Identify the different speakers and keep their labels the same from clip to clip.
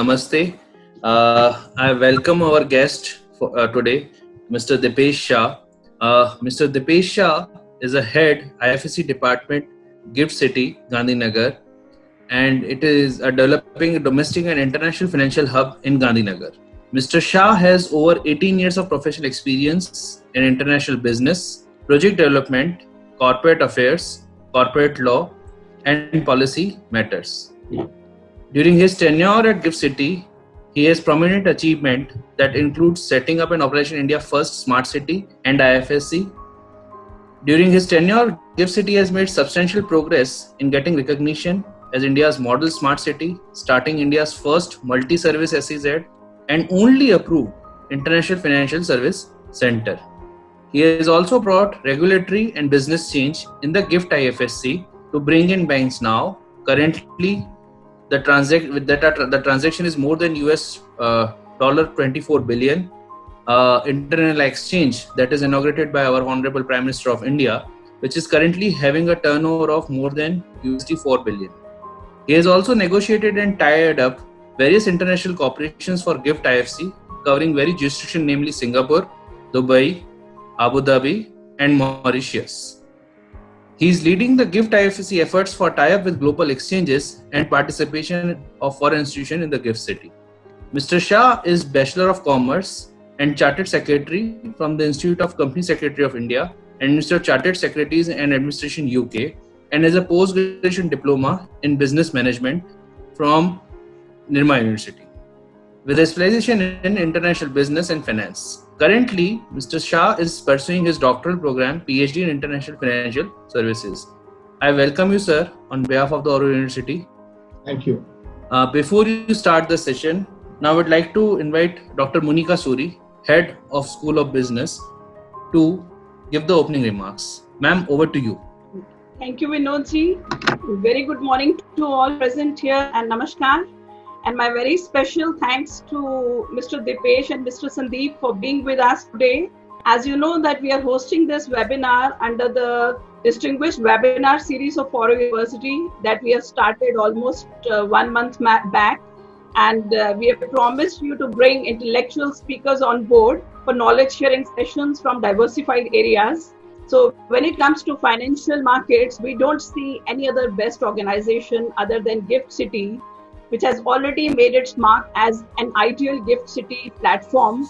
Speaker 1: Namaste. I welcome our guest for, today, Mr. Dipesh Shah. Mr. Dipesh Shah is a head IFSC department, Gift City, Gandhinagar, and it is a developing domestic and international financial hub in Gandhinagar. Mr. Shah has over 18 years of professional experience in international business, project development, corporate affairs, corporate law, and policy matters. During his tenure at Gift City, he has prominent achievement that includes setting up and operation India's first smart city and IFSC. During his tenure, Gift City has made substantial progress in getting recognition as India's model smart city, starting India's first multi-service SEZ and only approved international financial service center. He has also brought regulatory and business change in the Gift IFSC to bring in banks now. Currently, the transaction is more than US $24 billion. International exchange that is inaugurated by our Honorable Prime Minister of India, which is currently having a turnover of more than $4 billion. He has also negotiated and tied up various international corporations for Gift IFC, covering various jurisdictions, namely Singapore, Dubai, Abu Dhabi, and Mauritius. He is leading the Gift IFSC efforts for tie-up with global exchanges and participation of foreign institutions in the Gift City. Mr. Shah is Bachelor of Commerce and Chartered Secretary from the Institute of Company Secretary of India and Ministry of Chartered Secretaries and Administration UK, and has a post-graduation diploma in business management from Nirma University, with a specialization in international business and finance. Currently, Mr. Shah is pursuing his doctoral program, PhD in International Financial Services. I welcome you, sir, on behalf of the Aurora University.
Speaker 2: Thank you.
Speaker 1: Before you start the session, now I would like to invite Dr. Monika Suri, Head of School of Business, to give the opening remarks. Ma'am, over to you.
Speaker 3: Thank you, Vinodji. Very good morning to all present here and namaskar. And my very special thanks to Mr. Dipesh and Mr. Sandeep for being with us today. As you know that we are hosting this webinar under the distinguished webinar series of Aurora University that we have started almost 1 month back. And we have promised you to bring intellectual speakers on board for knowledge sharing sessions from diversified areas. So when it comes to financial markets, we don't see any other best organization other than Gift City, which has already made its mark as an ideal Gift City platform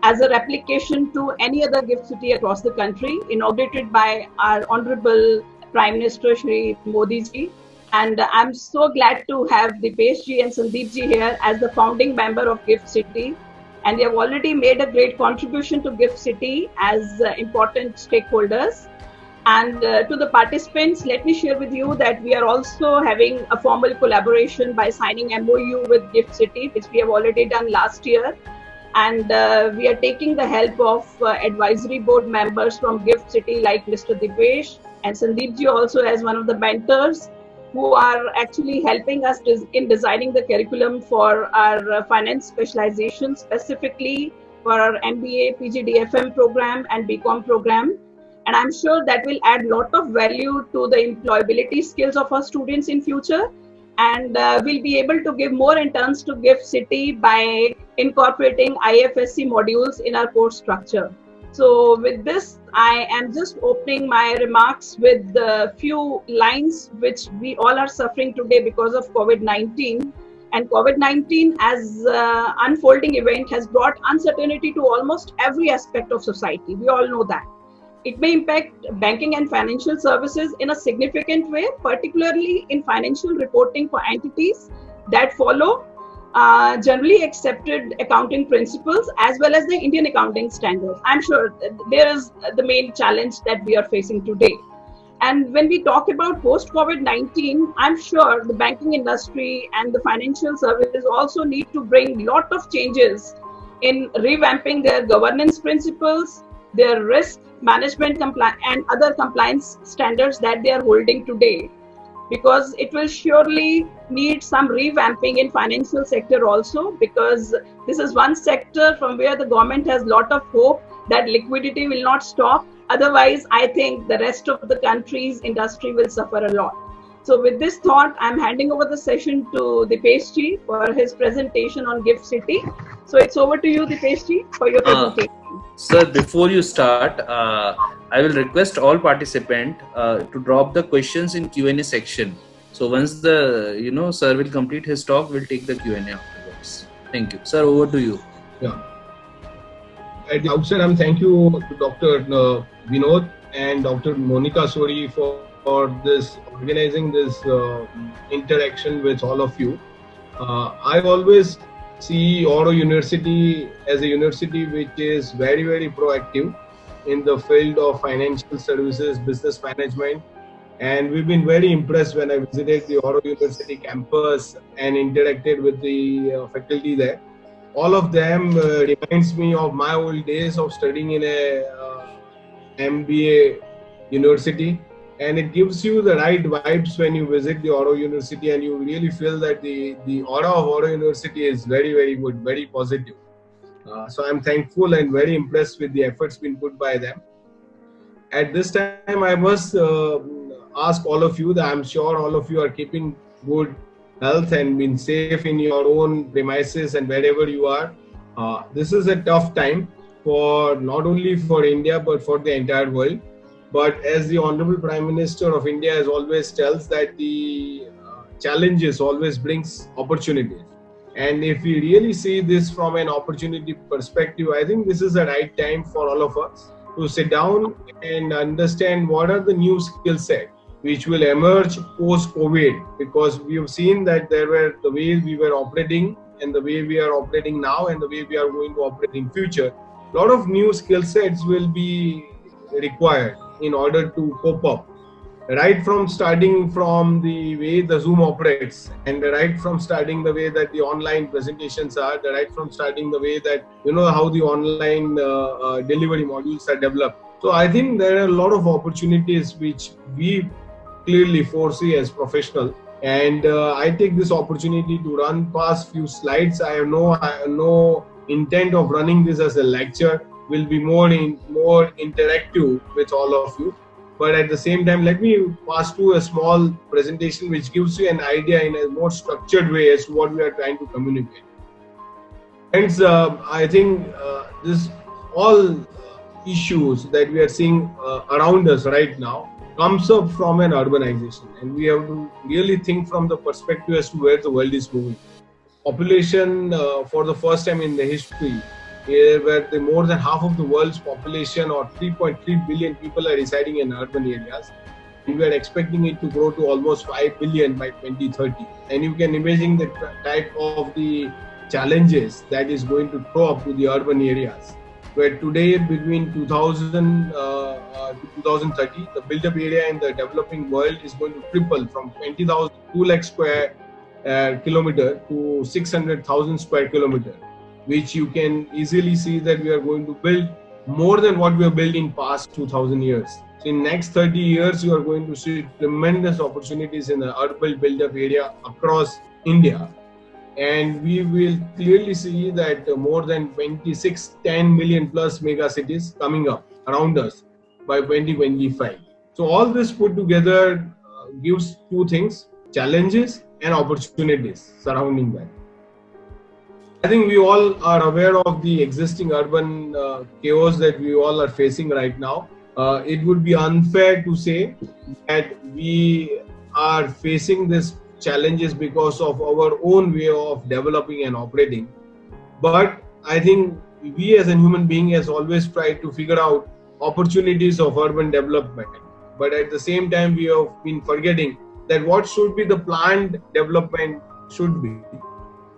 Speaker 3: as a replication to any other Gift City across the country, inaugurated by our Honorable Prime Minister Shri Modi ji. And I'm so glad to have Dipesh ji and Sandeep ji here as the founding member of Gift City. And they have already made a great contribution to Gift City as important stakeholders. And to the participants, let me share with you that we are also having a formal collaboration by signing MOU with Gift City, which we have already done last year. And we are taking the help of advisory board members from Gift City like Mr. Dipesh and Sandeep ji also as one of the mentors who are actually helping us in designing the curriculum for our finance specialization, specifically for our MBA, PGDFM program and BCom program. And I'm sure that will add a lot of value to the employability skills of our students in future. And we'll be able to give more interns to Gift City by incorporating IFSC modules in our course structure. So with this, I am just opening my remarks with a few lines which we all are suffering today because of COVID-19. And COVID-19 as unfolding event has brought uncertainty to almost every aspect of society. We all know that. It may impact banking and financial services in a significant way, particularly in financial reporting for entities that follow generally accepted accounting principles as well as the Indian accounting standards. I'm sure there is the main challenge that we are facing today. And when we talk about post-COVID-19, I'm sure the banking industry and the financial services also need to bring a lot of changes in revamping their governance principles, their risk management and other compliance standards that they are holding today, because it will surely need some revamping in financial sector also, because this is one sector from where the government has a lot of hope that liquidity will not stop. Otherwise, I think the rest of the country's industry will suffer a lot. So with this thought, I'm handing over the session to Dipesh Ji for his presentation on GIFT City. So it's over to you, Dipesh Ji, for your presentation.
Speaker 1: Sir, before you start, I will request all participants to drop the questions in Q&A section. So once the sir will complete his talk, we'll take the Q&A afterwards. Thank you, sir. Over to you.
Speaker 2: Yeah. At the outset, I'm thank you to Dr. Vinod and Dr. Monica Sori for this organizing this interaction with all of you. I always see Oro University as a university which is very, very proactive in the field of financial services, business management. And we've been very impressed when I visited the Oro University campus and interacted with the faculty there. All of them reminds me of my old days of studying in a MBA university. And it gives you the right vibes when you visit the Oro University, and you really feel that the aura of Oro University is very, very good, very positive. So I'm thankful and very impressed with the efforts being put by them. At this time, I must ask all of you that I'm sure all of you are keeping good health and being safe in your own premises and wherever you are. This is a tough time for not only for India but for the entire world. But as the Honorable Prime Minister of India has always tells that the challenges always brings opportunities. And if we really see this from an opportunity perspective, I think this is the right time for all of us to sit down and understand what are the new skill set which will emerge post-COVID, because we have seen that there were the way we were operating and the way we are operating now and the way we are going to operate in future. A lot of new skill sets will be required in order to cope up, right from starting from the way the Zoom operates, and right from starting the way that the online presentations are, right from starting the way that how the online delivery modules are developed. So I think there are a lot of opportunities which we clearly foresee as professional, and I take this opportunity to run past few slides. I have no intent of running this as a lecture. Will be more interactive with all of you, but at the same time, let me pass to a small presentation which gives you an idea in a more structured way as to what we are trying to communicate. Hence, I think this all issues that we are seeing around us right now comes up from an urbanization, and we have to really think from the perspective as to where the world is moving. Population for the first time in the history, where more than half of the world's population, or 3.3 billion people, are residing in urban areas. And we are expecting it to grow to almost 5 billion by 2030. And you can imagine the type of the challenges that is going to throw up to the urban areas. Where today, between 2000 to 2030, the built-up area in the developing world is going to triple from 2 lakh square kilometer to 600,000 square kilometer, which you can easily see that we are going to build more than what we have built in past 2000 years. So in next 30 years, you are going to see tremendous opportunities in the urban build-up area across India. And we will clearly see that more than 10 million plus mega cities coming up around us by 2025. So all this put together gives two things: challenges and opportunities surrounding that. I think we all are aware of the existing urban chaos that we all are facing right now. It would be unfair to say that we are facing these challenges because of our own way of developing and operating. But I think we as a human being has always tried to figure out opportunities of urban development. But at the same time, we have been forgetting that what should be the planned development should be.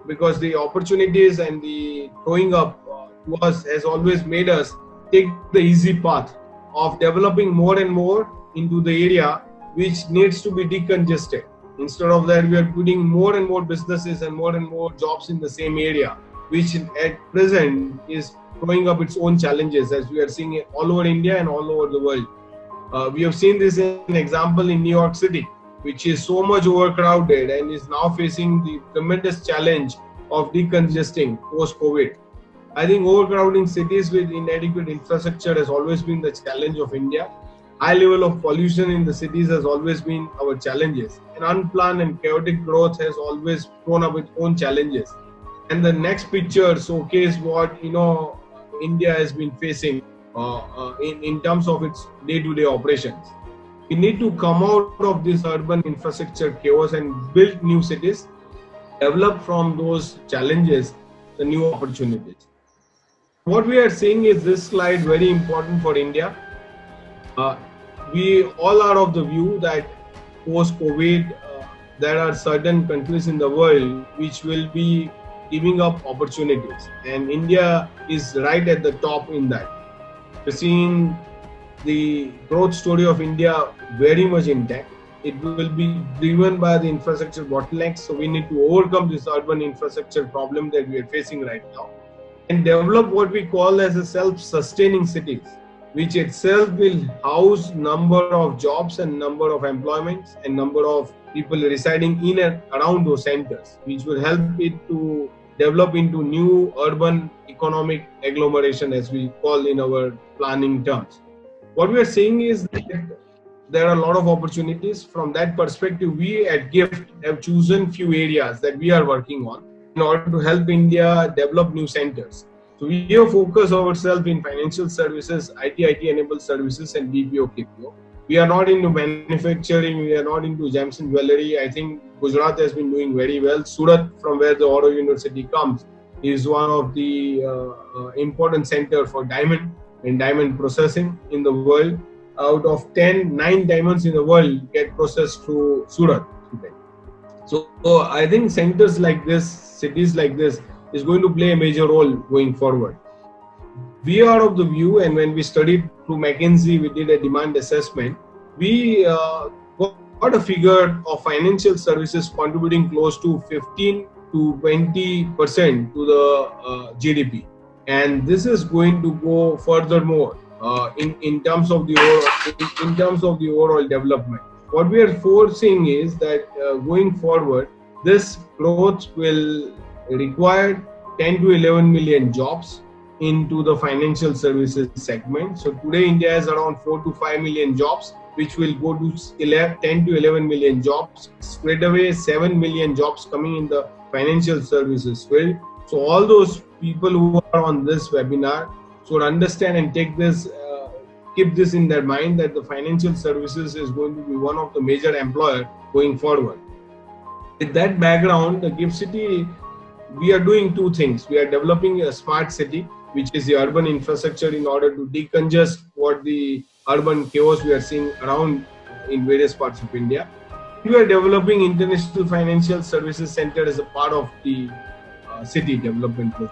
Speaker 2: Because the opportunities and the growing up to us has always made us take the easy path of developing more and more into the area which needs to be decongested. Instead of that, we are putting more and more businesses and more jobs in the same area, which at present is throwing up its own challenges, as we are seeing it all over India and all over the world. We have seen this in an example in New York City, which is so much overcrowded and is now facing the tremendous challenge of decongesting post-COVID. I think overcrowding cities with inadequate infrastructure has always been the challenge of India. High level of pollution in the cities has always been our challenges. And unplanned and chaotic growth has always thrown up its own challenges. And the next picture showcases what India has been facing in terms of its day-to-day operations. We need to come out of this urban infrastructure chaos and build new cities, develop from those challenges the new opportunities. What we are seeing is this slide very important for India. We all are of the view that post-COVID, there are certain countries in the world which will be giving up opportunities, and India is right at the top in that. We're seeing the growth story of India very much intact. It will be driven by the infrastructure bottlenecks, so we need to overcome this urban infrastructure problem that we are facing right now and develop what we call as a self-sustaining cities, which itself will house number of jobs and number of employments and number of people residing in and around those centers, which will help it to develop into new urban economic agglomeration, as we call in our planning terms. What we are seeing is that there are a lot of opportunities. From that perspective, we at GIFT have chosen few areas that we are working on in order to help India develop new centers. So we have focused ourselves in financial services, IT-enabled services, and BPO, KPO. We are not into manufacturing, we are not into gems and jewelry. I think Gujarat has been doing very well. Surat, from where the Auto University comes, is one of the important center for diamond and diamond processing in the world. Out of 10, 9 diamonds in the world get processed through Surat today. So I think centers like this, cities like this, is going to play a major role going forward. We are of the view, and when we studied through McKinsey, we did a demand assessment. We got a figure of financial services contributing close to 15 to 20% to the GDP, and this is going to go furthermore in terms of the overall development. What we are foreseeing is that going forward, this growth will require 10 to 11 million jobs into the financial services segment. So today India has around 4 to 5 million jobs, which will go to 10 to 11 million jobs. Straight away 7 million jobs coming in the financial services field. So all those people who are on this webinar should understand and take this, keep this in their mind, that the financial services is going to be one of the major employer going forward. With that background, the GIFT City, we are doing two things. We are developing a smart city, which is the urban infrastructure, in order to decongest what the urban chaos we are seeing around in various parts of India. We are developing International Financial Services Center as a part of the city development plan.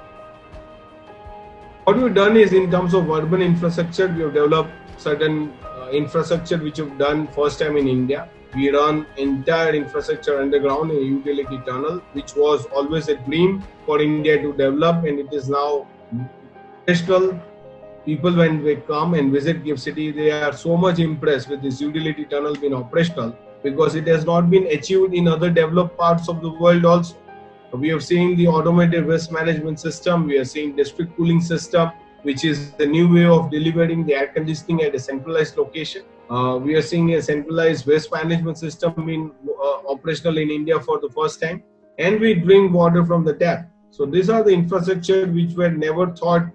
Speaker 2: What we've done is, in terms of urban infrastructure, we have developed certain infrastructure which we've done first time in India. We run entire infrastructure underground in a utility tunnel, which was always a dream for India to develop, and it is now operational. People, when they come and visit GIFT City, they are so much impressed with this utility tunnel being operational, because it has not been achieved in other developed parts of the world also. We have seen the automated waste management system, we are seeing district cooling system, which is the new way of delivering the air conditioning at a centralized location. We are seeing a centralized waste management system being operational in India for the first time, and we drink water from the tap. So these are the infrastructure which were never thought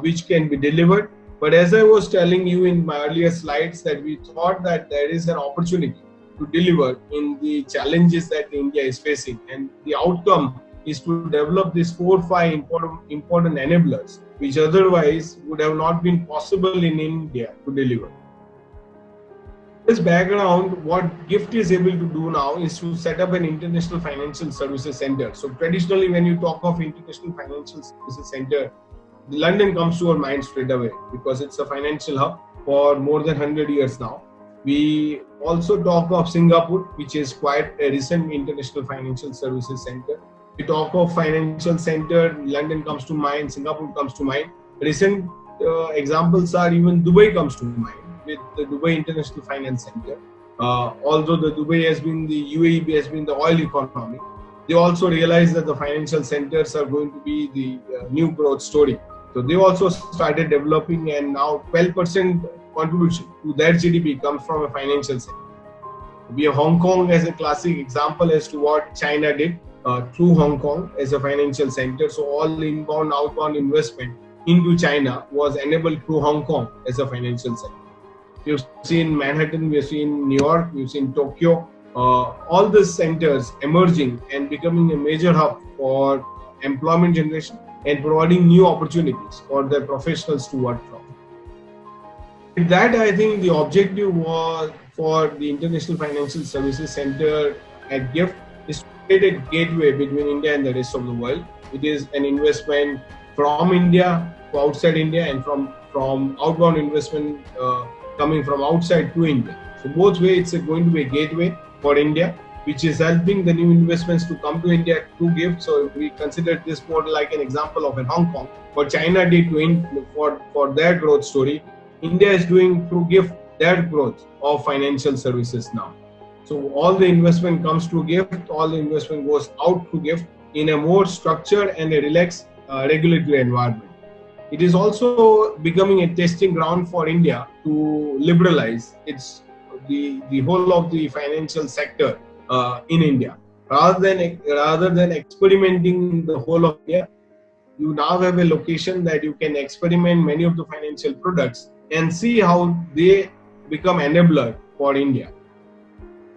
Speaker 2: which can be delivered. But as I was telling you in my earlier slides, that we thought that there is an opportunity to deliver in the challenges that India is facing, and the outcome is to develop these 4 or 5 important enablers, which otherwise would have not been possible in India to deliver. This background, what GIFT is able to do now is to set up an International Financial Services Center. So traditionally, when you talk of International Financial Services Center, London comes to our mind straight away, because it's a financial hub for more than 100 years now. We also talk of Singapore, which is quite a recent International Financial Services Center. We talk of financial center, London comes to mind, Singapore comes to mind. Recent examples are even Dubai comes to mind, with the Dubai International Finance Center. Although the Dubai has been, the UAE has been the oil economy, they also realize that the financial centers are going to be the new growth story. So they also started developing, and now 12% contribution to their GDP comes from a financial sector. We have Hong Kong as a classic example as to what China did through Hong Kong as a financial center. So all inbound, outbound investment into China was enabled through Hong Kong as a financial center. We've seen Manhattan, we've seen New York, we've seen Tokyo, all these centers emerging and becoming a major hub for employment generation and providing new opportunities for their professionals to work from. With that, I think the objective was for the International Financial Services Center at GIFT is to create a gateway between India and the rest of the world. It is an investment from India to outside India and from outbound investment coming from outside to India. So both ways it's going to be a gateway for India, which is helping the new investments to come to India through GIFT. So we consider this more like an example of in Hong Kong. What China did for their growth story, India is doing through GIFT their growth of financial services now. So all the investment comes to GIFT, all the investment goes out to GIFT in a more structured and a relaxed regulatory environment. It is also becoming a testing ground for India to liberalize the whole of the financial sector in India. Rather than experimenting the whole of India, you now have a location that you can experiment many of the financial products and see how they become enabler for India.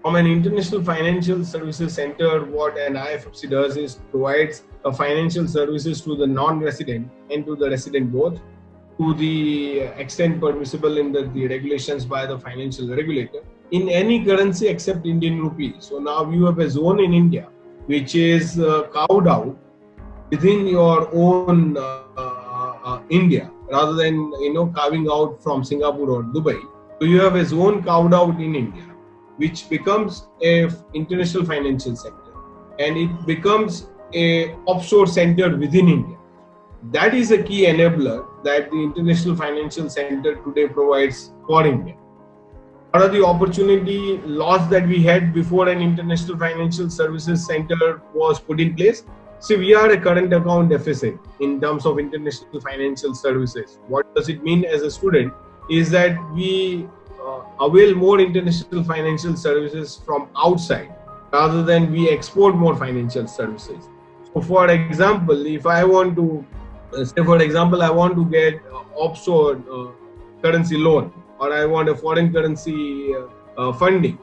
Speaker 2: From an International Financial Services Center, what an IFFC does is provides financial services to the non-resident and to the resident both, to the extent permissible in the regulations by the financial regulator, in any currency except Indian rupee. So now you have a zone in India which is carved out within your own India, rather than carving out from Singapore or Dubai. So you have a zone carved out in India, which becomes a international financial center, and it becomes a offshore center within India. That is a key enabler that the International Financial Center today provides for India. What are the opportunity loss that we had before an International Financial Services Center was put in place? See, we are a current account FSA in terms of international financial services. What does it mean as a student is that we avail more international financial services from outside rather than we export more financial services. So for example, if I want to I want to get offshore currency loan, or I want a foreign currency funding,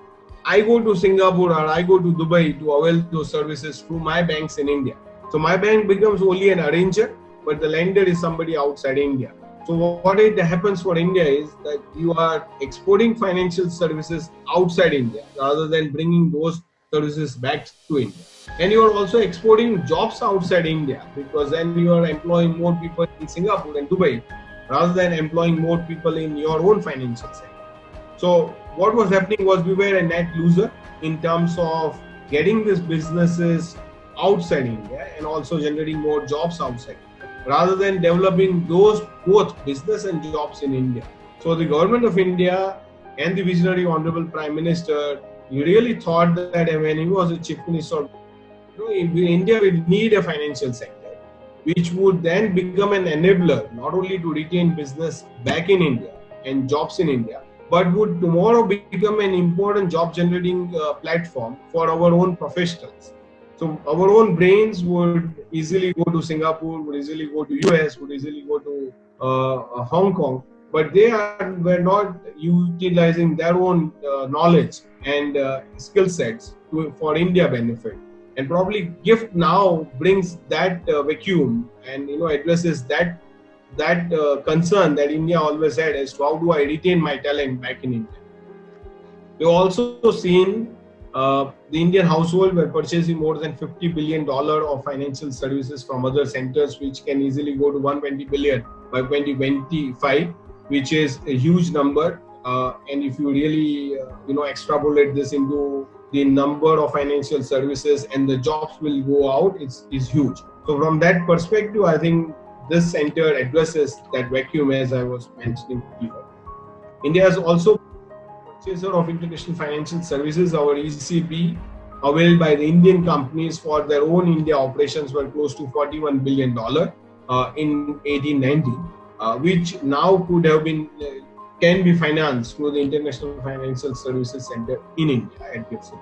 Speaker 2: I go to Singapore or I go to Dubai to avail those services through my banks in India. So my bank becomes only an arranger, but the lender is somebody outside India. So what it happens for India is that you are exporting financial services outside India rather than bringing those services back to India. And you are also exporting jobs outside India, because then you are employing more people in Singapore and Dubai rather than employing more people in your own financial sector. So what was happening was we were a net loser in terms of getting these businesses outside India and also generating more jobs outside, rather than developing those both business and jobs in India. So the government of India and the visionary Honorable Prime Minister, he really thought that when he was a Chief Minister, India will need a financial sector, which would then become an enabler not only to retain business back in India and jobs in India, but would tomorrow become an important job generating platform for our own professionals. So our own brains would easily go to Singapore, would easily go to US, would easily go to Hong Kong, but they were not utilizing their own knowledge and skill sets for India benefit. And probably GIFT now brings that vacuum and addresses that concern that India always had as to how do I retain my talent back in India. We've also seen the Indian household were purchasing more than $50 billion of financial services from other centers, which can easily go to $120 billion by 2025, which is a huge number. And if you really extrapolate this into the number of financial services and the jobs will go out, is huge. So from that perspective, I think this center addresses that vacuum, as I was mentioning before. India is also purchaser of international financial services. Our ECB, availed by the Indian companies for their own India operations, were close to $41 billion in 1890, which now could have been can be financed through the International Financial Services Center in India at GIFT City.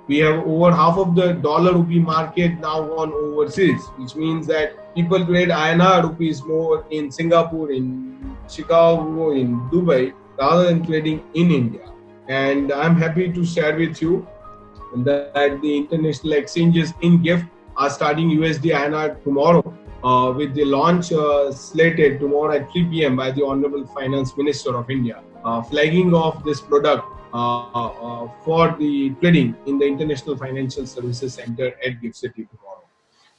Speaker 2: We have over half of the dollar rupee market now gone overseas, which means that people trade INR rupees more in Singapore, in Chicago, in Dubai, rather than trading in India. And I'm happy to share with you that the international exchanges in GIFT are starting USD INR tomorrow, with the launch slated tomorrow at 3 p.m. by the Honorable Finance Minister of India, flagging of this product for the trading in the International Financial Services Center at GIFT City tomorrow.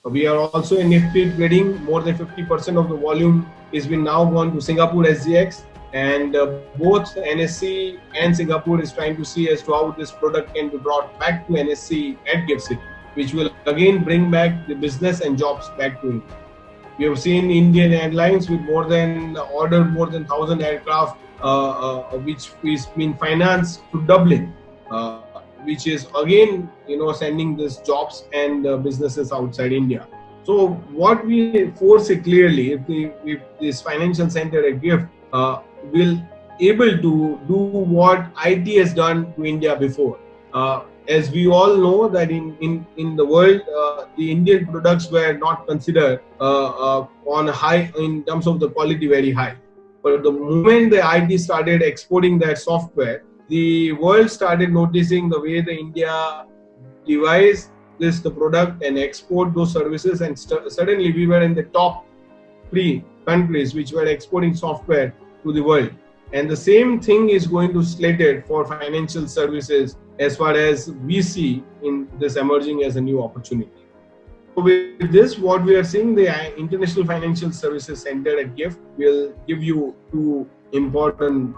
Speaker 2: We are also in Nifty trading. More than 50% of the volume is been now gone to Singapore SGX, and both NSE and Singapore is trying to see as to how this product can be brought back to NSE at GIFT City, which will again bring back the business and jobs back to India. We have seen Indian Airlines with ordered more than 1,000 aircraft, which is been financed to Dublin, which is again, sending these jobs and businesses outside India. So what we foresee clearly, if this financial center at GIFT will able to do what IT has done to India before. As we all know that in the world, the Indian products were not considered on high in terms of the quality very high. But the moment the IT started exporting that software, the world started noticing the way the India devise the product and export those services, and suddenly we were in the top 3 countries which were exporting software to the world. And the same thing is going to slated for financial services as far as we see in this emerging as a new opportunity. So with this, what we are seeing, the International Financial Services Center at GIFT will give you 2 important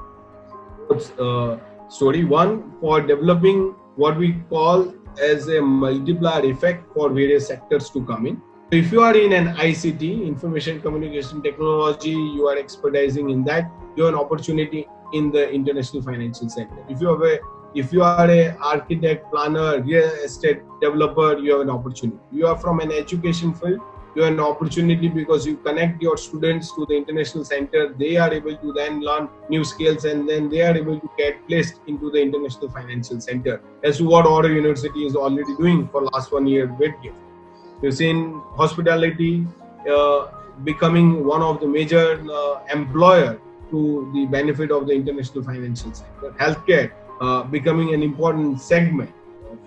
Speaker 2: story. One, for developing what we call as a multiplier effect for various sectors to come in. If you are in an ICT, information communication technology, you are expertising in that, you have an opportunity in the International Financial Center. If you are a architect, planner, real estate developer, you have an opportunity. You are from an education field, you have an opportunity because you connect your students to the International Center. They are able to then learn new skills, and then they are able to get placed into the International Financial Center, as to what Oro University is already doing for last 1 year with GIFT. We've seen hospitality becoming one of the major employer to the benefit of the International Financial Center. Healthcare becoming an important segment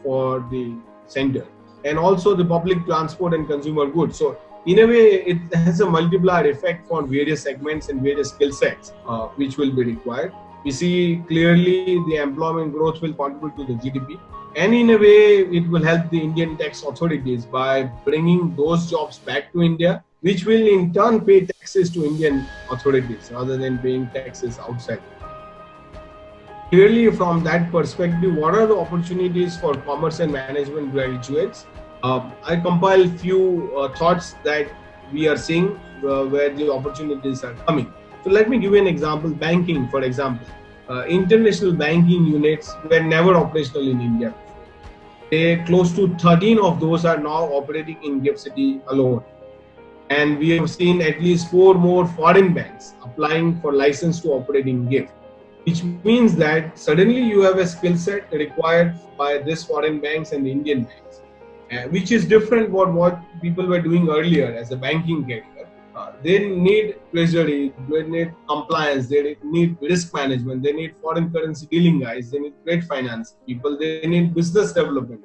Speaker 2: for the center, and also the public transport and consumer goods. So in a way, it has a multiplier effect for various segments and various skill sets which will be required. We see clearly the employment growth will contribute to the GDP, and in a way it will help the Indian tax authorities by bringing those jobs back to India, which will in turn pay taxes to Indian authorities rather than paying taxes outside. Clearly, from that perspective, what are the opportunities for commerce and management graduates? I compiled few thoughts that we are seeing where the opportunities are coming. So let me give you an example. Banking, for example. International banking units were never operational in India. Close to 13 of those are now operating in GIFT City alone. And we have seen at least 4 more foreign banks applying for license to operate in GIFT, which means that suddenly you have a skill set required by these foreign banks and the Indian banks, which is different from what people were doing earlier as a banking career. They need treasury, they need compliance, they need risk management, they need foreign currency dealing guys, they need trade finance people, they need business development,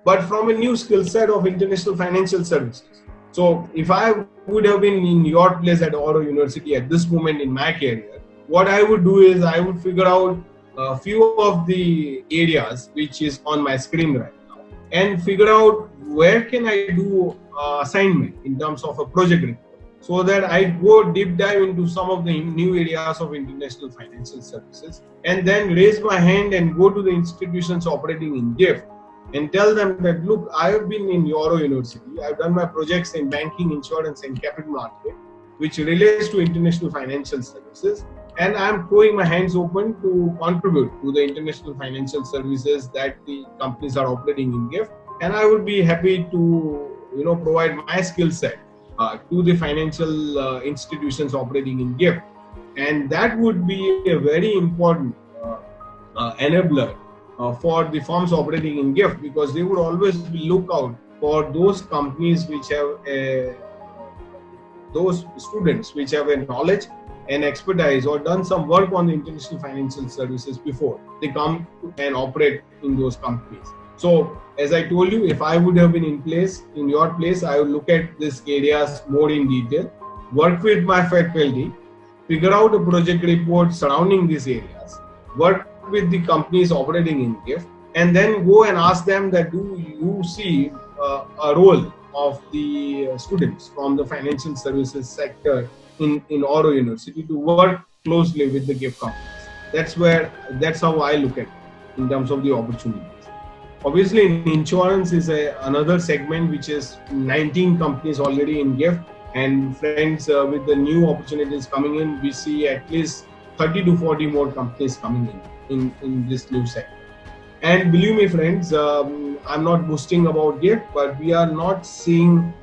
Speaker 2: but from a new skill set of international financial services. So if I would have been in your place at Oro University at this moment in my career, what I would do is I would figure out a few of the areas which is on my screen right now, and figure out where can I do assignment in terms of a project report, so that I go deep dive into some of the new areas of international financial services, and then raise my hand and go to the institutions operating in GIFT and tell them that, look, I have been in Oro University, I've done my projects in banking, insurance and capital market, which relates to international financial services, and I'm throwing my hands open to contribute to the international financial services that the companies are operating in GIFT, and I would be happy to provide my skill set to the financial institutions operating in GIFT. and that would be a very important enabler for the firms operating in GIFT, because they would always look out for those companies which have those students which have a knowledge and expertise or done some work on the international financial services before they come and operate in those companies. So as I told you, if I would have been in your place, I would look at these areas more in detail, work with my faculty, figure out a project report surrounding these areas, work with the companies operating in GIFT, and then go and ask them that do you see a role of the students from the financial services sector in Oro University to work closely with the GIFT companies. That's how I look at it in terms of the opportunities. Obviously, insurance is another segment which is 19 companies already in GIFT, and friends, with the new opportunities coming in, we see at least 30 to 40 more companies coming in this new sector. And believe me, friends, I'm not boasting about GIFT, but we are not seeing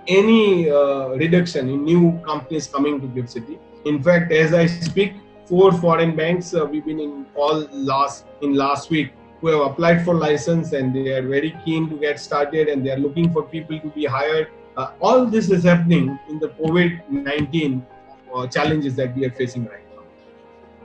Speaker 2: any reduction in new companies coming to GIFT City. In fact, as I speak, 4 foreign banks we've been in call last week who have applied for license, and they are very keen to get started, and they are looking for people to be hired. All this is happening in the COVID-19 challenges that we are facing right now.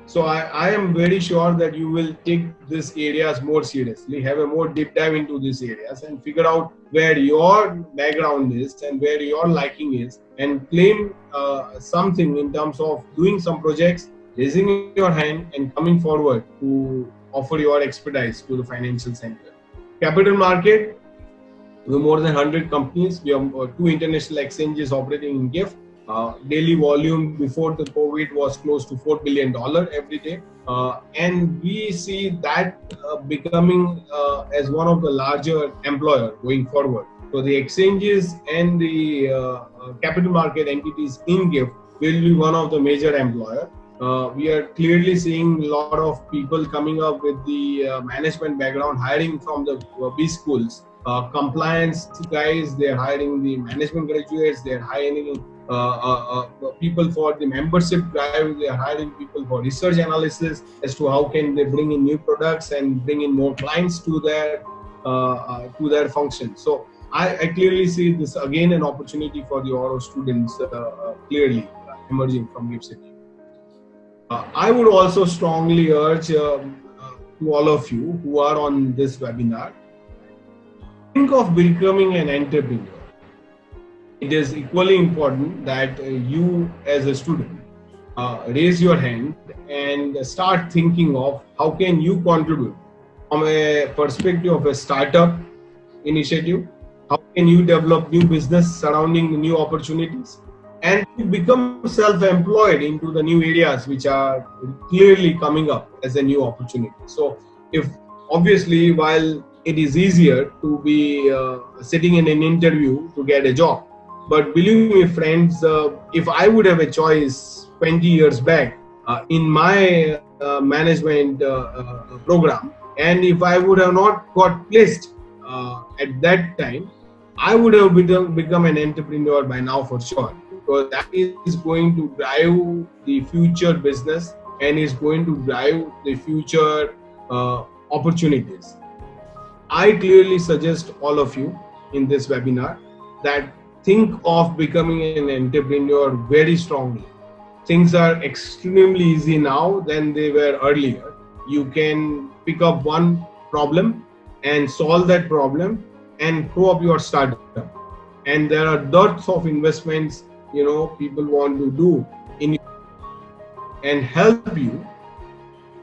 Speaker 2: So I am very sure that you will take these areas more seriously, have a more deep dive into these areas, and figure out where your background is and where your liking is, and claim something in terms of doing some projects, raising your hand and coming forward to offer your expertise to the financial center. Capital market, we have more than 100 companies. We have 2 international exchanges operating in GIFT. Daily volume before the COVID was close to $4 billion every day. And we see that becoming as one of the larger employer going forward. So the exchanges and the capital market entities in GIFT will be one of the major employer. We are clearly seeing a lot of people coming up with the management background, hiring from the B schools. Compliance guys, they are hiring the management graduates, they are hiring people for the membership drive, they are hiring people for research analysis as to how can they bring in new products and bring in more clients to their function. So I clearly see this again an opportunity for the Oro students clearly emerging from GIFT City. I would also strongly urge to all of you who are on this webinar, think of becoming an entrepreneur. It is equally important that you as a student raise your hand and start thinking of how can you contribute from a perspective of a startup initiative, how can you develop new business surrounding the new opportunities, and to become self-employed into the new areas which are clearly coming up as a new opportunity. So if obviously while it is easier to be sitting in an interview to get a job, but believe me friends, if I would have a choice 20 years back in my management program, and if I would have not got placed at that time, I would have become an entrepreneur by now for sure, because that is going to drive the future business and is going to drive the future opportunities. I clearly suggest all of you in this webinar that think of becoming an entrepreneur very strongly. Things are extremely easy now than they were earlier. You can pick up one problem and solve that problem and grow up your startup. And there are dearths of investments, people want to do in and help you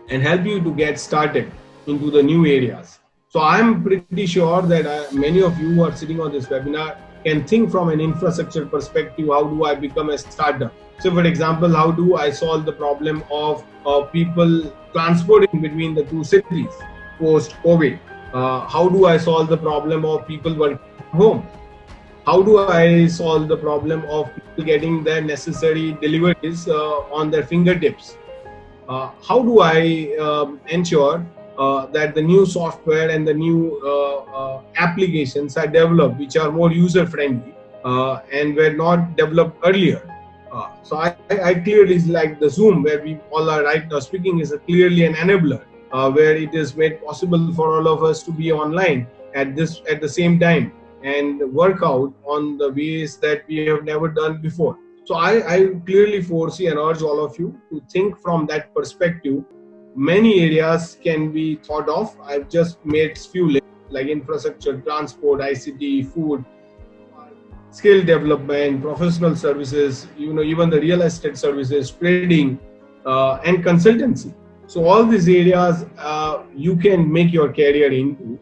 Speaker 2: to get started into the new areas. So I'm pretty sure that many of you who are sitting on this webinar can think from an infrastructure perspective, how do I become a startup? So for example, how do I solve the problem of people transporting between the 2 cities post-COVID? How do I solve the problem of people working from home? How do I solve the problem of people getting their necessary deliveries on their fingertips? How do I ensure that the new software and the new applications are developed which are more user-friendly and were not developed earlier? So I clearly like the Zoom where we all are right now speaking is clearly an enabler where it is made possible for all of us to be online at the same time and work out on the ways that we have never done before. So I clearly foresee and urge all of you to think from that perspective. Many areas can be thought of. I've just made few lists like infrastructure, transport, ICT, food, skill development, professional services, even the real estate services, trading, and consultancy. So all these areas you can make your career into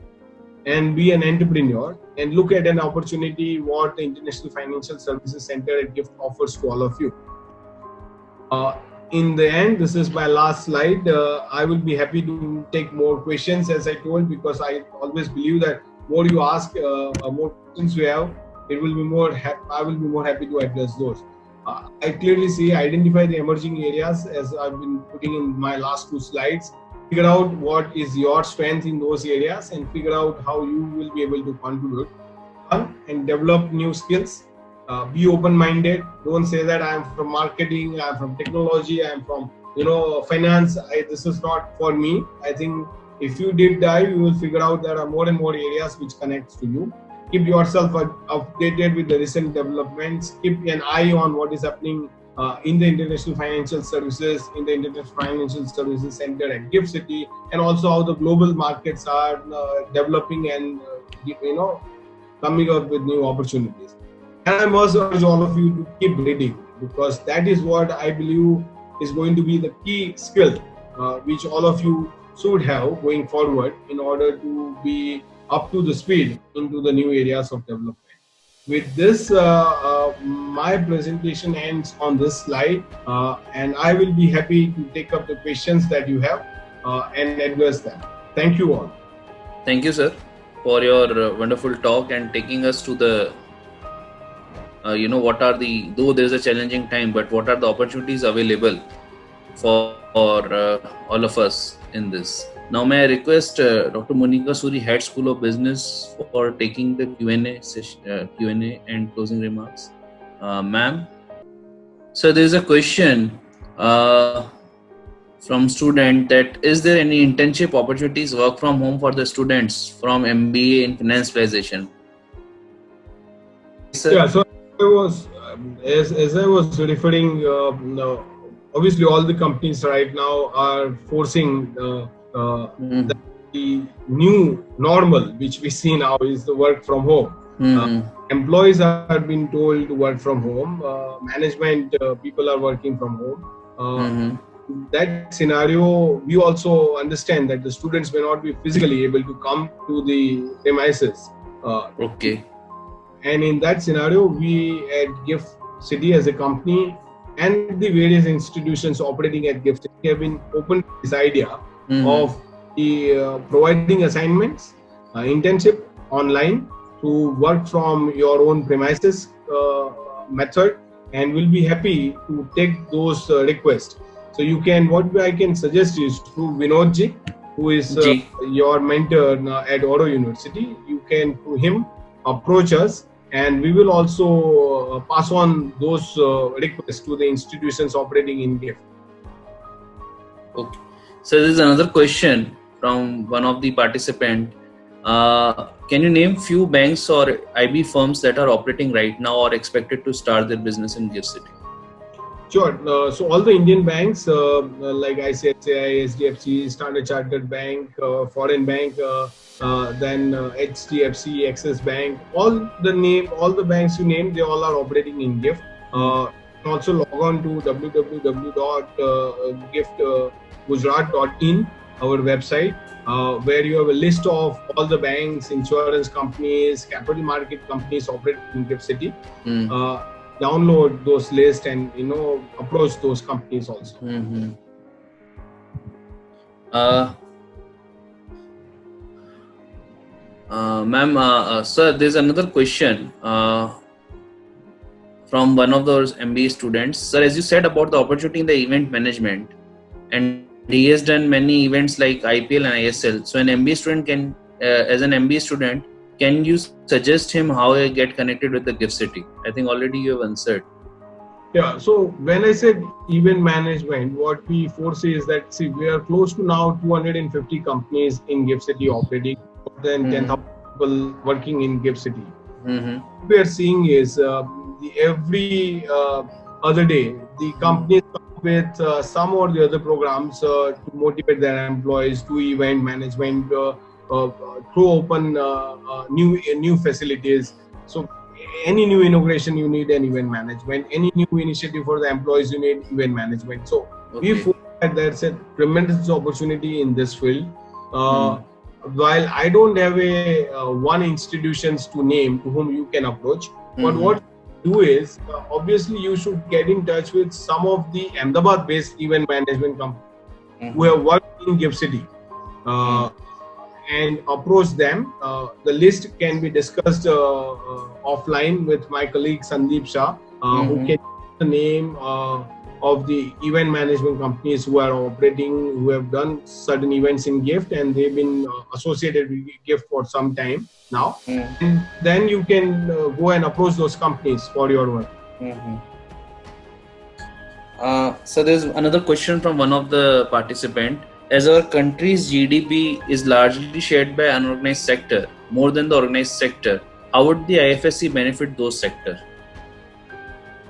Speaker 2: and be an entrepreneur and look at an opportunity what the International Financial Services Center at GIFT offers to all of you. In the end, this is my last slide. I will be happy to take more questions, as I told, because I always believe that more you ask, more questions you have, I will be more happy to address those. I clearly see, identify the emerging areas as I've been putting in my last 2 slides. Figure out what is your strength in those areas and figure out how you will be able to contribute and develop new skills. Be open-minded. Don't say that I am from marketing, I am from technology, I am from finance. This is not for me. I think if you deep dive, you will figure out there are more and more areas which connects to you. Keep yourself updated with the recent developments. Keep an eye on what is happening in the International Financial Services, in the International Financial Services Center at GIFT City, and also how the global markets are developing and coming up with new opportunities. And I must urge all of you to keep reading, because that is what I believe is going to be the key skill which all of you should have going forward in order to be up to the speed into the new areas of development. With this, my presentation ends on this slide, and I will be happy to take up the questions that you have and address them. Thank you all.
Speaker 1: Thank you, sir, for your wonderful talk and taking us to the what are the, though there is a challenging time, but what are the opportunities available for all of us in this. Now, may I request Dr. Monika Suri, Head School of Business, for taking the Q&A and closing remarks. Ma'am, so there is a question from student that is there any internship opportunities, work from home for the students from MBA in financialization?
Speaker 2: Sir? Yeah, so I was as I was referring, obviously all the companies right now are forcing the new normal which we see now is the work from home. Employees have been told to work from home. Management people are working from home. That scenario, we also understand that the students may not be physically able to come to the premises.
Speaker 1: Okay.
Speaker 2: And in that scenario, we at GIFT City as a company and the various institutions operating at GIFT City have been open to this idea of the providing assignments, internship online to work from your own premises method, and we'll be happy to take those requests. So you can, what I can suggest is through Vinodji, who is your mentor at Oro University, you can through him approach us, and we will also pass on those requests to the institutions operating in GIFT.
Speaker 1: Okay. So there is another question from one of the participants. Can you name few banks or IB firms that are operating right now or expected to start their business in GIFT City?
Speaker 2: Sure. So all the Indian banks like ICICI, SDFC, Standard Chartered Bank, Foreign Bank, then HDFC, Axis Bank, all the banks you named, they all are operating in GIFT. Also log on to www.giftgujarat.in, our website, where you have a list of all the banks, insurance companies, capital market companies operating in GIFT City. Download those lists and approach those companies also.
Speaker 1: Ma'am, sir, there's another question from one of those MBA students. Sir, as you said about the opportunity in the event management, and he has done many events like IPL and ISL. So an MBA student can, as an MBA student, can you suggest him how I get connected with the GIFT City? I think already you have answered.
Speaker 2: Yeah, so when I said event management, what we foresee is that, see, we are close to now 250 companies in GIFT City operating, more than 10,000 people working in GIFT City. What we are seeing is every other day, the companies come up with some or the other programs to motivate their employees to event management, throw open new facilities. So any new inauguration, you need an event management. Any new initiative for the employees, you need event management. So we feel that there's a tremendous opportunity in this field. While I don't have a one institutions to name to whom you can approach, but what you do is obviously you should get in touch with some of the Ahmedabad-based event management companies who have worked in GIFT City. And approach them. The list can be discussed offline with my colleague Sandeep Shah, who can give the name of the event management companies who are operating, who have done certain events in GIFT, and they've been associated with GIFT for some time now. And then you can go and approach those companies for your work.
Speaker 1: So there's another question from one of the participants. As our country's GDP is largely shared by unorganized sector more than the organized sector, how would the IFSC benefit those sectors?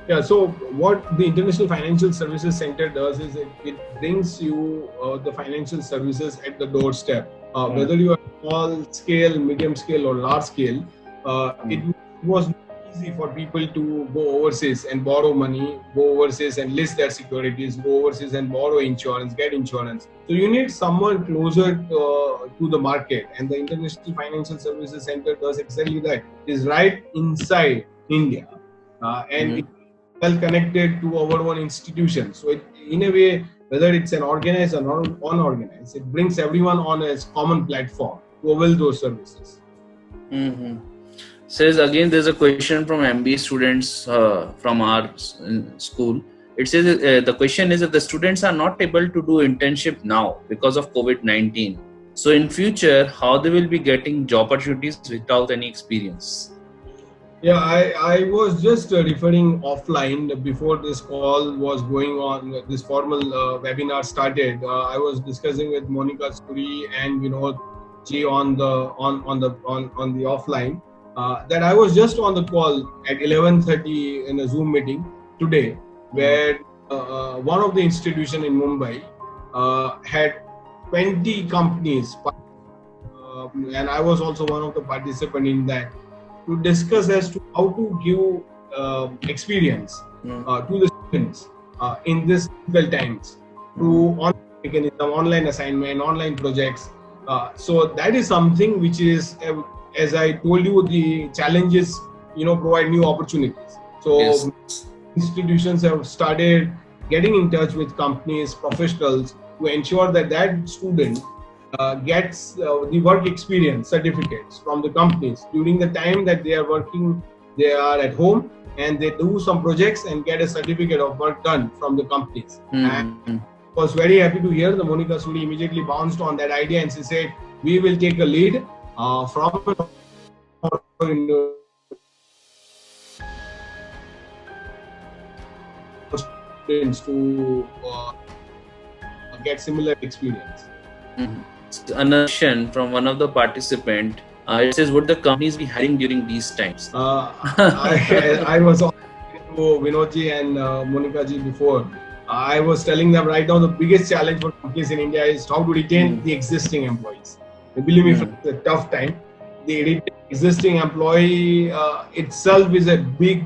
Speaker 2: Yeah, so what the International Financial Services Center does is it brings you the financial services at the doorstep. Whether you are small scale, medium scale, or large scale, it was easy for people to go overseas and borrow money, go overseas and list their securities, go overseas and borrow insurance, get insurance. So you need someone closer to the market, and the International Financial Services Center does exactly that. It is right inside India, and it's well connected to our own institutions. So in a way, whether it's an organized or unorganized, it brings everyone on a common platform to avail those services.
Speaker 1: Says again, there's a question from MBA students from our school. It says the question is, if the students are not able to do internship now because of COVID-19, so in future, how they will be getting job opportunities without any experience?
Speaker 2: Yeah, I was just referring offline before this call was going on. This formal webinar started. I was discussing with Monica Suri and Vinod Ji on the offline. That I was just on the call at 11:30 in a Zoom meeting today, where one of the institutions in Mumbai had 20 companies, and I was also one of the participants in that, to discuss as to how to give experience to the students in these difficult times through online mechanism, online assignment, online projects. So that is something which is, as I told you, the challenges, provide new opportunities. So institutions have started getting in touch with companies, professionals, to ensure that that student gets the work experience certificates from the companies during the time that they are working. They are at home and they do some projects and get a certificate of work done from the companies. And I was very happy to hear that Monica Suri immediately bounced on that idea, and she said, we will take a lead from students to get similar experience.
Speaker 1: Another question from one of the participants. It says, would the companies be hiring during these times?
Speaker 2: I was on to Vinodji and Monica ji before. I was telling them right now the biggest challenge for companies in India is how to retain the existing employees. Believe me, it's a tough time. The existing employee itself is a big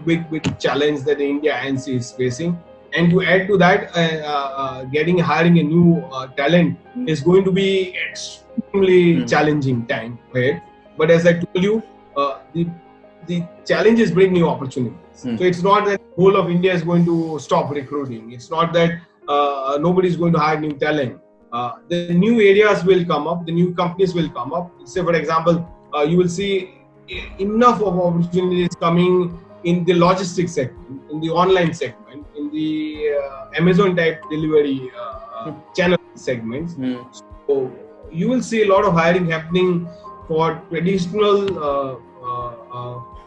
Speaker 2: challenge that the India INC is facing. And to add to that, hiring a new talent is going to be extremely challenging time ahead. But as I told you, the challenges bring new opportunities. So it's not that the whole of India is going to stop recruiting. It's not that nobody is going to hire new talent. The new areas will come up. The new companies will come up. Say, for example, you will see enough of opportunities coming in the logistics segment, in the online segment, in the Amazon type delivery channel segments. So you will see a lot of hiring happening for traditional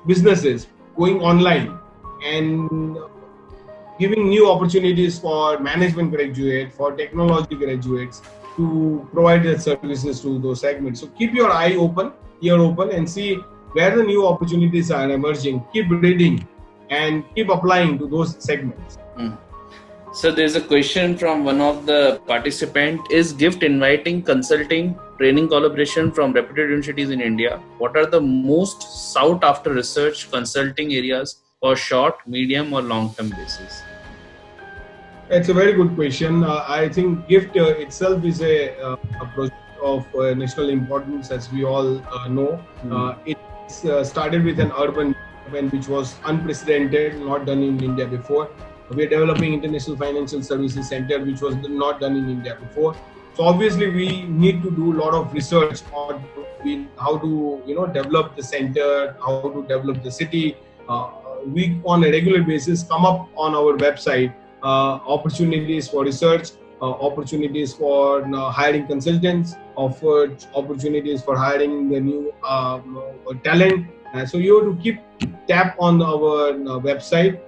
Speaker 2: businesses going online, and giving new opportunities for management graduates, for technology graduates to provide their services to those segments. So keep your eye open, ear open, and see where the new opportunities are emerging. Keep reading and keep applying to those segments.
Speaker 1: So there's a question from one of the participants. Is GIFT inviting consulting, training collaboration from reputed universities in India? What are the most sought after research consulting areas for short, medium or long-term basis?
Speaker 2: It's a very good question. I think GIFT itself is a project of national importance, as we all know. It started with an urban development which was unprecedented, not done in India before. We are developing International Financial Services Center, which was not done in India before. So obviously, we need to do a lot of research on how to develop the center, how to develop the city. We on a regular basis come up on our website opportunities for research, opportunities for hiring consultants, opportunities for hiring the new talent. So you have to keep tap on our website.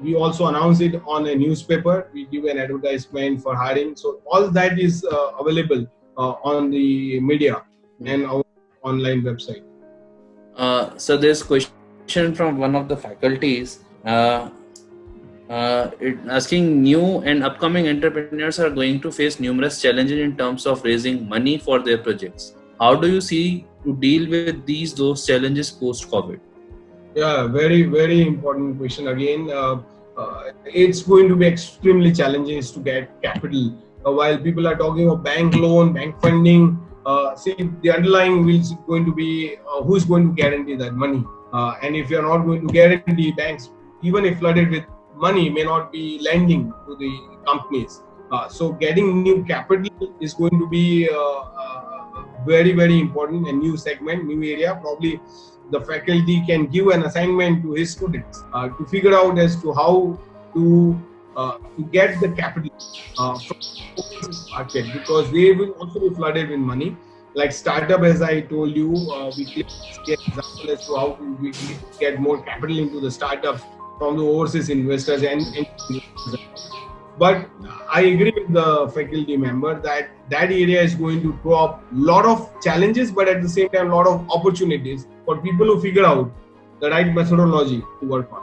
Speaker 2: We also announce it on a newspaper. We give an advertisement for hiring. So all that is available on the media and our online website.
Speaker 1: So there's a question from one of the faculties asking, new and upcoming entrepreneurs are going to face numerous challenges in terms of raising money for their projects. How do you see to deal with those challenges post-COVID?
Speaker 2: Yeah, very, very important question again. It's going to be extremely challenging to get capital. While people are talking of bank loan, bank funding, see the underlying is going to be who's going to guarantee that money. And if you're not going to guarantee, banks, even if flooded with money, may not be lending to the companies. So getting new capital is going to be very, very important. A new segment, new area. Probably the faculty can give an assignment to his students to figure out as to how to get the capital from the market, because they will also be flooded with money. Like startup, as I told you, we can get example as to how we get more capital into the startups from the overseas investors and but I agree with the faculty member that area is going to throw up a lot of challenges, but at the same time, a lot of opportunities for people who figure out the right methodology to work on.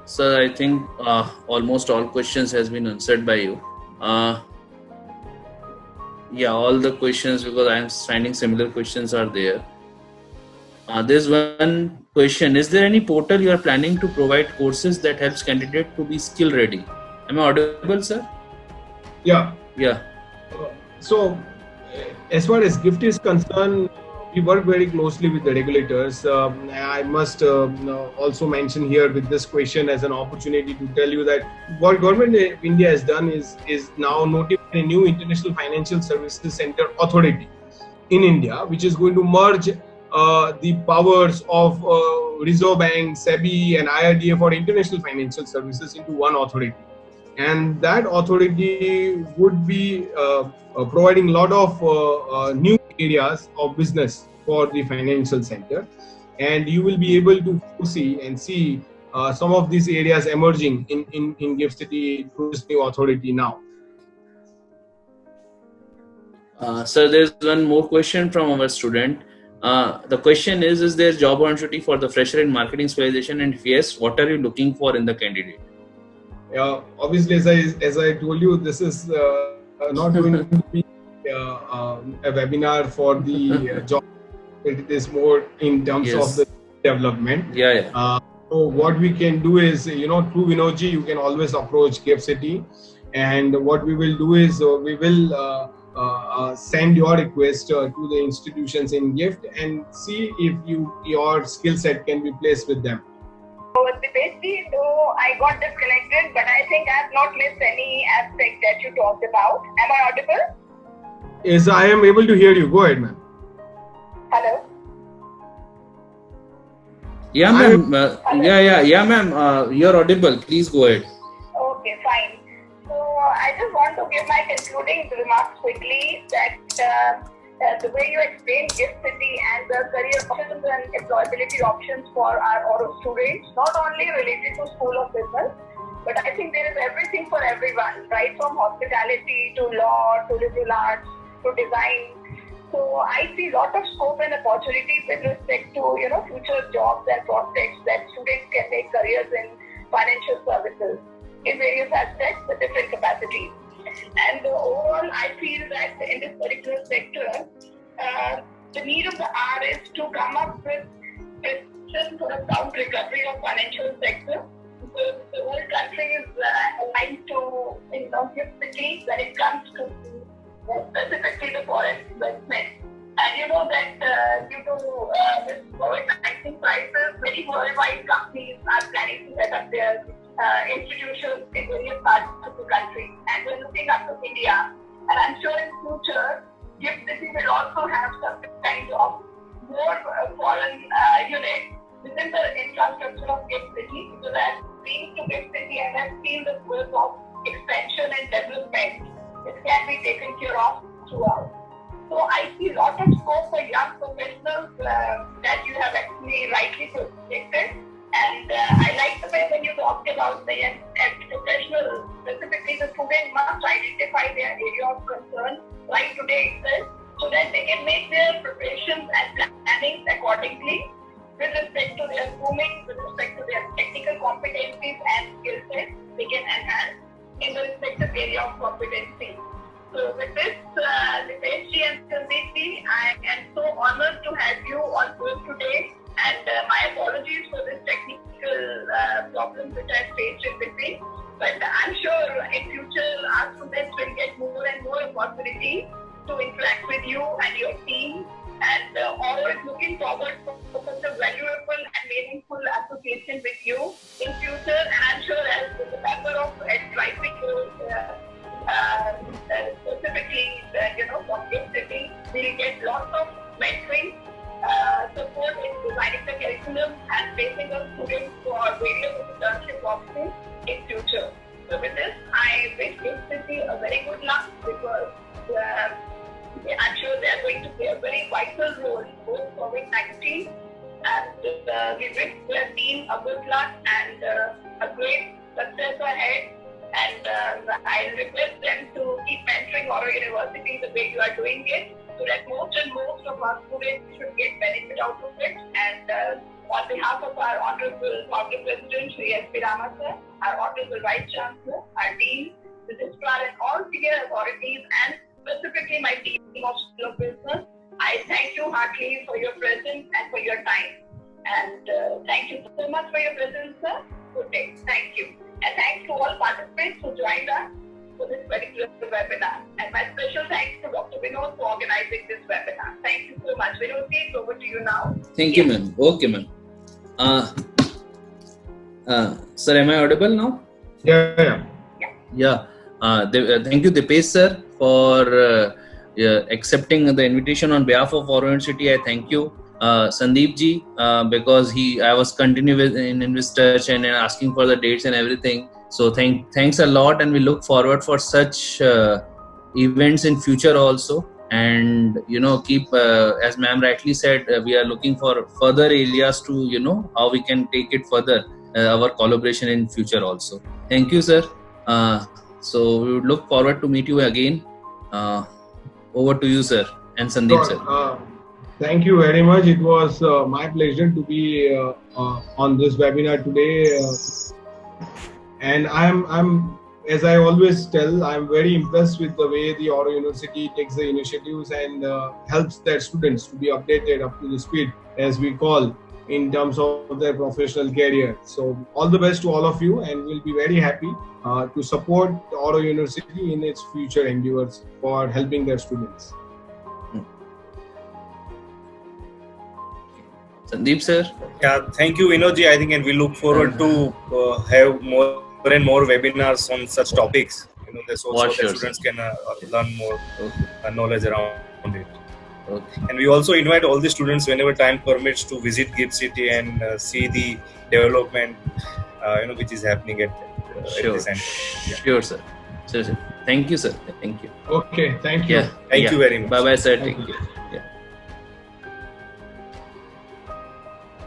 Speaker 1: Sir, I think almost all questions has been answered by you. Yeah, all the questions, because I am finding similar questions are there. There's one question. Is there any portal you are planning to provide courses that helps candidate to be skill ready? Am I audible, sir?
Speaker 2: Yeah.
Speaker 1: Yeah.
Speaker 2: So, as far as GIFT is concerned, we work very closely with the regulators. I must also mention here with this question as an opportunity to tell you that what Government of India has done is now notified a new International Financial Services Center Authority in India, which is going to merge the powers of Reserve Bank, SEBI and IRDA for international financial services into one authority. And that authority would be providing a lot of new areas of business for the financial sector. And you will be able to foresee and see some of these areas emerging in GIFT City through this new authority now.
Speaker 1: So there's one more question from our student. The question is there job opportunity for the fresher in marketing specialization, and if yes, what are you looking for in the candidate?
Speaker 2: Obviously, as I told you, this is not going to be a webinar for the job. It is more in terms of the development. So what we can do is, through Vinodji, you can always approach GIFT City, and what we will do is we will send your request to the institutions in GIFT and see if your skill set can be placed with them.
Speaker 4: Basically, though I got disconnected, but I think I have not missed any aspect that you talked about. Am I audible?
Speaker 2: Yes, I am able to hear you. Go ahead, ma'am.
Speaker 4: Hello?
Speaker 1: Yeah, ma'am. Yeah, ma'am. You're audible. Please go ahead.
Speaker 4: Okay, fine. So I just want to give my concluding remarks quickly that the way you explain GIFT City and the career options and employability options for our Oro students, not only related to School of Business, but I think there is everything for everyone, right from hospitality to law to liberal arts to design. So I see a lot of scope and opportunities with respect to future jobs and prospects that students can make careers in financial services in various aspects with different capacities. And overall, I feel that in this particular sector, the need of the hour is to come up with prescriptions for a sound recovery of financial sector. Because the whole country is aligned to GIFT City when it comes to specifically the foreign investment. And you know that due to this COVID-19 crisis, many worldwide companies are planning to set up their institutions in various parts of the country. And we're looking up to India. And I'm sure in future, GIFT City will also have some kind of more foreign units within the infrastructure of GIFT City. So that being to GIFT City and I've seen the growth of expansion and development, it can be taken care of throughout. So I see a lot of scope for young professionals that you have actually rightly predicted. And I like the way when you talked about the young professionals, specifically the student must identify their area of concern right today itself so that they can make their preparations and planning accordingly with respect to their grooming, with respect to their technical competencies and skill sets they can enhance in the respective area of competency. So with this, Dipesh ji and Sandeep ji, I am so honored to have you on board today. And my apologies for this technical problem which I faced in between. But I'm sure in future our students will get more and more opportunity to interact with you and your team. And always looking forward for such a valuable and meaningful association with you in future. And I'm sure as the member of advisory group, specifically, from GIFT City, we'll get lots of mentoring, support in designing the curriculum and placing our students for various internship options in future. So with this, I wish GIFT City a very good luck because I'm sure they are going to play a very vital role post COVID-19. And we wish their team a good luck and a great success ahead. And I request them to keep mentoring Oro University the way you are doing it, so that most of our students should get benefit out of it. And on behalf of our Honorable Founder President, Shri S.P. Rama sir, our Honorable Vice Chancellor, our Dean, the Registrar and all senior authorities, and specifically my team of School of Business, I thank you heartily for your presence and for your time. And thank you so much for your presence, sir. Good day. Thank you. And thanks to all participants who joined us for this particular webinar. And my special thanks to Dr. Vinod for organizing this webinar. Thank you so much. Vinod, it's over to you now.
Speaker 1: Thank you, ma'am. Okay, ma'am. Sir, am I audible now?
Speaker 2: Yeah.
Speaker 1: Yeah. Thank you, Dipesh sir, for accepting the invitation on behalf of Oro University. I thank you. Sandeep ji, because I was continuing in his touch and asking for the dates and everything. So thanks a lot, and we look forward for such events in future also. And keep as ma'am rightly said, we are looking for further areas to how we can take it further, our collaboration in future also. Thank you, sir. So we would look forward to meet you again. Over to you, sir, and Sandeep sir.
Speaker 2: Thank you very much. It was my pleasure to be on this webinar today. And I'm, as I always tell, I'm very impressed with the way the Oro University takes the initiatives and helps their students to be updated up to the speed, as we call, in terms of their professional career. So all the best to all of you, and we'll be very happy to support Oro University in its future endeavors for helping their students.
Speaker 1: Sandeep sir.
Speaker 5: Yeah, thank you, Vinodji. I think, and we look forward to have more and more webinars on such topics. So that students can learn more knowledge around it.
Speaker 1: Okay.
Speaker 5: And we also invite all the students, whenever time permits, to visit GIFT City and see the development, which is happening at the center.
Speaker 1: Sure, sir. Sure, sir. Thank you, sir. Thank you.
Speaker 2: Okay, thank you.
Speaker 1: Yeah.
Speaker 5: Thank you very much.
Speaker 1: Bye bye, sir. Thank you.